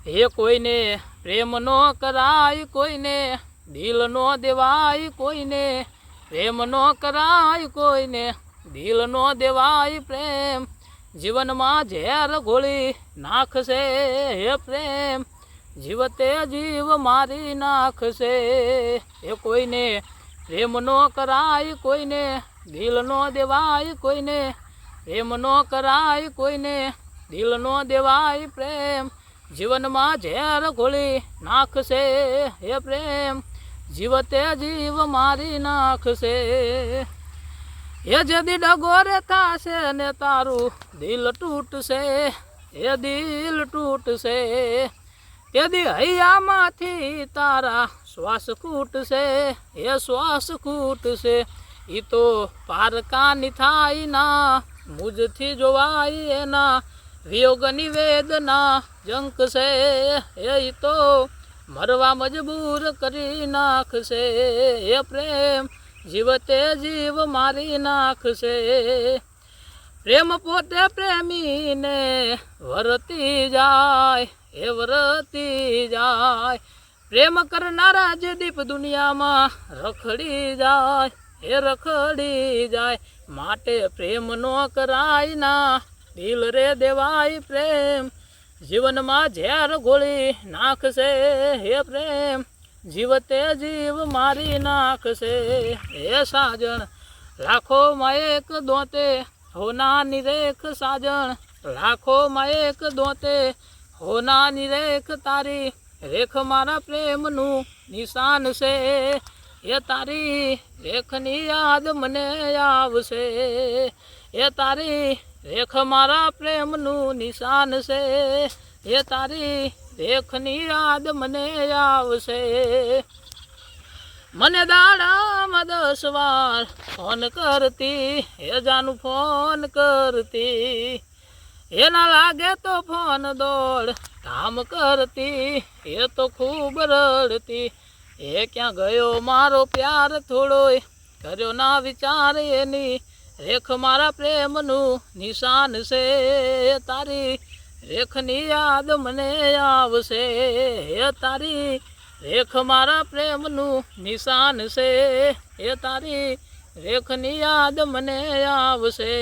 હે કોઈને પ્રેમ નો કરાય, કોઈને દિલ નો દેવાય, કોઈને પ્રેમ નો કરાય, કોઈને દિલ નો દેવાય પ્રેમ જીવનમાં ઝેર ગોળી નાખશે હે પ્રેમ જીવતે જીવ મારી નાખશે હે કોઈને પ્રેમ નો કરાય, કોઈને દિલ નો દેવાય, કોઈને પ્રેમ નો કરાય, કોઈને દિલ નો દેવાય પ્રેમ જીવનમાં ઝેર ગોળી નાખશે હે પ્રેમ જીવતે જીવ મારી નાખશે એ જદી ડગોરે થાશે ને તારું દિલ તૂટશે એ દિલ તૂટશે તેદી હૈયામાંથી તારા શ્વાસ ખૂટશે એ શ્વાસ ખૂટશે ઈ તો પારકાની થાય ના મુજથી જોવાય એના વિયોગની વેદના જંકશે એ તો મરવા મજબૂર કરી નાખશે એ પ્રેમ જીવતે જીવ મારી નાખશે પ્રેમ પોતે પ્રેમીને વરતી જાય એ વરતી જાય પ્રેમ કરનારા જે દીપ દુનિયામાં રખડી જાય એ રખડી જાય માટે પ્રેમ નો કરાય ના દિલ રે દેવાય પ્રેમ જીવનમાં ઝેર ગોળી નાખશે હે પ્રેમ જીવતે જીવ મારી નાખશે હે સાજણ લાખોમાં એક દોતે હોનાની રેખ સાજણ લાખોમાં એક દોતે હોનાની રેખ તારી રેખ મારા પ્રેમનું નિશાન છે એ તારી રેખની યાદ મને આવશે એ તારી રેખ મારા પ્રેમનું નિશાન છે એ તારી રેખની યાદ મને આવશે મને દાડામાં 10 વાર ફોન કરતી એ જાનું ફોન કરતી એના લાગે તો ફોન દોડ ધામ કરતી એ તો ખૂબ રડતી એ ક્યાં ગયો મારો પ્યાર થોડોય કર્યો ના વિચાર એની રેખ મારા પ્રેમનું નિશાન છે તારી રેખની યાદ મને આવશે એ તારી રેખ મારા પ્રેમનું નિશાન છે એ તારી રેખની યાદ મને આવશે।